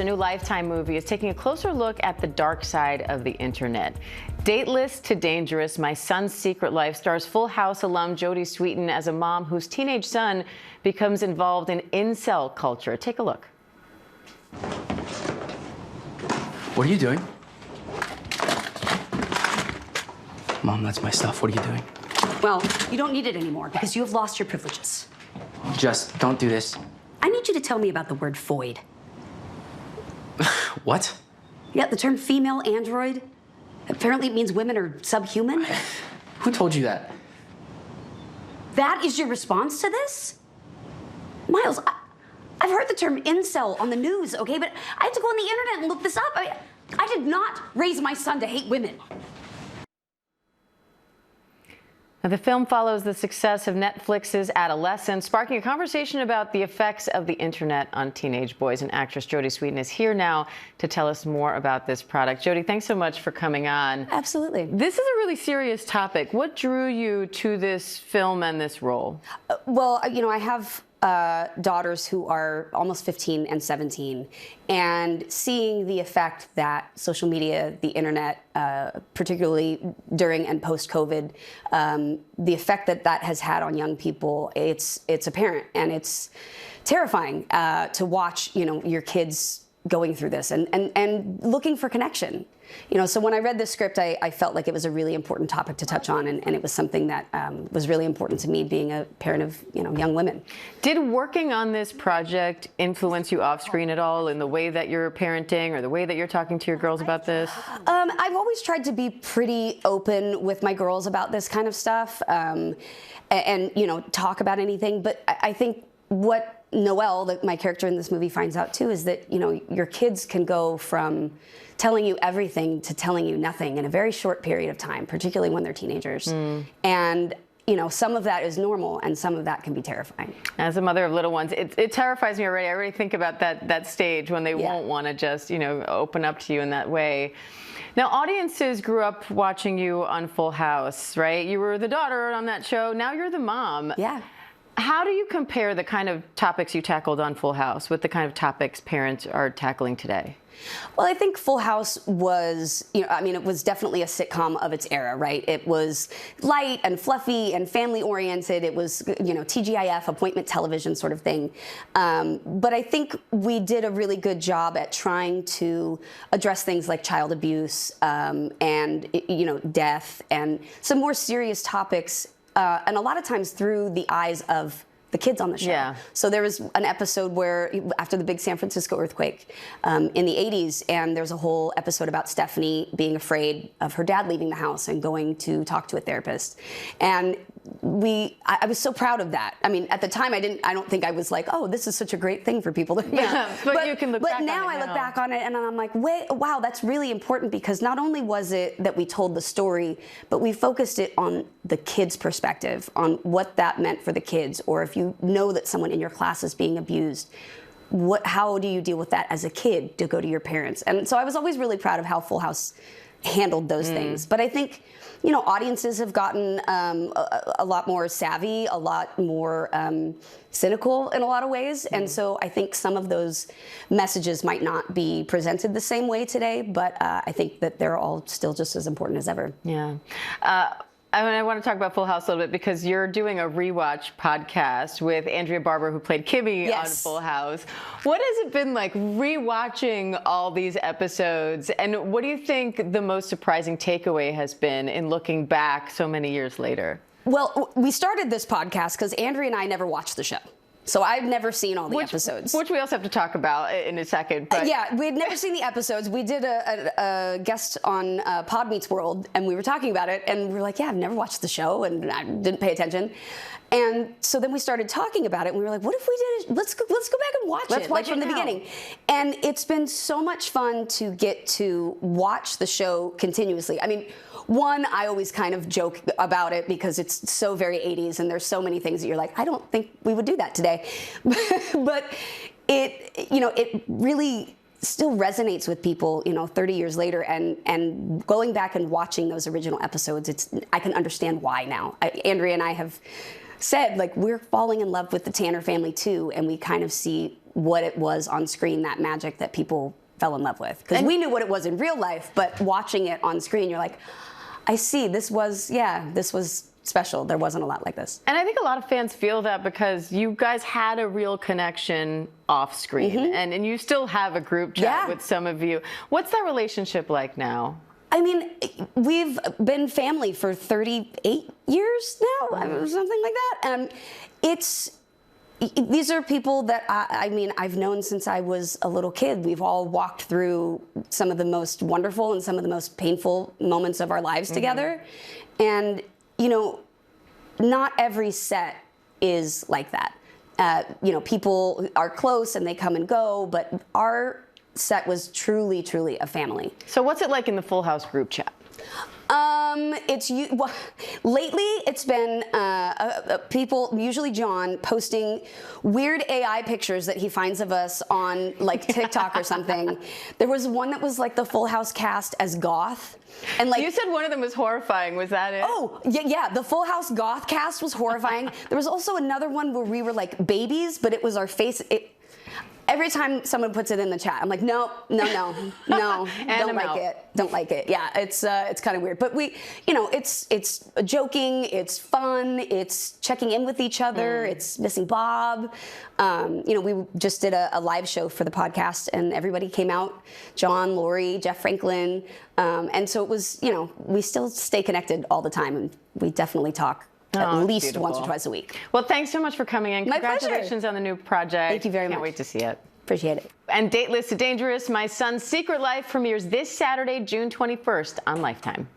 The new Lifetime movie is taking a closer look at the dark side of the internet. Dateless to Dangerous, My Son's Secret Life stars Full House alum Jodie Sweetin as a mom whose teenage son becomes involved in incel culture. Take a look. What are you doing? Mom, that's my stuff. What are you doing? Well, you don't need it anymore because you have lost your privileges. Just don't do this. I need you to tell me about the word void. What? Yeah, the term female android. Apparently it means women are subhuman. Who told you that? That is your response to this? Miles, I've heard the term incel on the news, okay? But I had to go on the internet and look this up. I did not raise my son to hate women. Now, the film follows the success of Netflix's Adolescence, sparking a conversation about the effects of the internet on teenage boys. And actress Jodie Sweetin is here now to tell us more about this product. Jodie, thanks so much for coming on. Absolutely. This is a really serious topic. What drew you to this film and this role? Well, you know, I have daughters who are almost 15 and 17, and seeing the effect that social media, the internet, particularly during and post-COVID, the effect that that has had on young people, it's apparent, and it's terrifying to watch, you know, your kids going through this and looking for connection. You know, so when I read this script, I felt like it was a really important topic to touch on, and it was something that was really important to me, being a parent of, you know, young women. Did working on this project influence you off screen at all in the way that you're parenting or the way that you're talking to your girls about this? I've always tried to be pretty open with my girls about this kind of stuff, and you know, talk about anything. But I think what Noelle, my character in this movie, finds out too is that, you know, your kids can go from telling you everything to telling you nothing in a very short period of time, particularly when they're teenagers. And you know, some of that is normal, and some of that can be terrifying. As a mother of little ones, it terrifies me already. I already think about that stage when they won't want to just, you know, open up to you in that way. Now, audiences grew up watching you on Full House, right? You were the daughter on that show. Now you're the mom. Yeah. How do you compare the kind of topics you tackled on Full House with the kind of topics parents are tackling today? Well, I think Full House was, you know, I mean, it was definitely a sitcom of its era, right? It was light and fluffy and family-oriented. It was, you know, TGIF, appointment television sort of thing. But I think we did a really good job at trying to address things like child abuse and, you know, death and some more serious topics, and a lot of times through the eyes of the kids on the show. Yeah. So there was an episode where, after the big San Francisco earthquake in the 80s, and there's a whole episode about Stephanie being afraid of her dad leaving the house and going to talk to a therapist. And I was so proud of that. I mean, at the time, I don't think I was like, oh, this is such a great thing for people to, yeah, but you can look back on it now. But now I look back on it and I'm like, wait, wow, that's really important, because not only was it that we told the story, but we focused it on the kids' perspective, on what that meant for the kids, or if you know that someone in your class is being abused, how do you deal with that as a kid to go to your parents? And so I was always really proud of how Full House handled those things. But I think, you know, audiences have gotten a lot more savvy, a lot more cynical in a lot of ways. And so I think some of those messages might not be presented the same way today, but I think that they're all still just as important as ever. Yeah. I want to talk about Full House a little bit, because you're doing a rewatch podcast with Andrea Barber, who played Kimmy on Full House. What has it been like rewatching all these episodes, and what do you think the most surprising takeaway has been in looking back so many years later? Well, we started this podcast because Andrea and I never watched the show. So I've never seen all the episodes. Which we also have to talk about in a second. But yeah, we'd never seen the episodes. We did a guest on Pod Meets World, and we were talking about it, and we were like, yeah, I've never watched the show, and I didn't pay attention. And so then we started talking about it, and we were like, what if we did it? Let's go back and watch it, like from the beginning. And it's been so much fun to get to watch the show continuously. I mean, one, I always kind of joke about it because it's so very 80s, and there's so many things that you're like, I don't think we would do that today. But it, you know, it really still resonates with people, you know, 30 years later, and going back and watching those original episodes, I can understand why now. Andrea and I have said, like, we're falling in love with the Tanner family too, and we kind of see what it was on screen, that magic that people fell in love with. Because we knew what it was in real life, but watching it on screen, you're like, I see, this was special. There wasn't a lot like this. And I think a lot of fans feel that because you guys had a real connection off screen, and you still have a group chat with some of you. What's that relationship like now? I mean, we've been family for 38 years now, something like that. And these are people that I've known since I was a little kid. We've all walked through some of the most wonderful and some of the most painful moments of our lives together. And, you know, not every set is like that. You know, people are close and they come and go, but our set was truly, truly a family. So what's it like in the Full House group chat? Lately it's been people, usually John, posting weird AI pictures that he finds of us on like TikTok or something. There was one that was like the Full House cast as goth. And like, you said one of them was horrifying. Was that it? Oh, yeah. The Full House goth cast was horrifying. There was also another one where we were like babies, but it was our face. Every time someone puts it in the chat, I'm like, no, don't like it. Yeah, it's kind of weird. But it's joking, it's fun, it's checking in with each other, it's missing Bob. We just did a live show for the podcast, and everybody came out. John, Lori, Jeff Franklin, and so it was. We still stay connected all the time, and we definitely talk. At least once or twice a week. Well, thanks so much for coming in. My Congratulations pleasure. on the new project. Thank you very much. Can't wait to see it. Appreciate it. And Dateless to Dangerous, My Son's Secret Life premieres this Saturday, June 21st on Lifetime.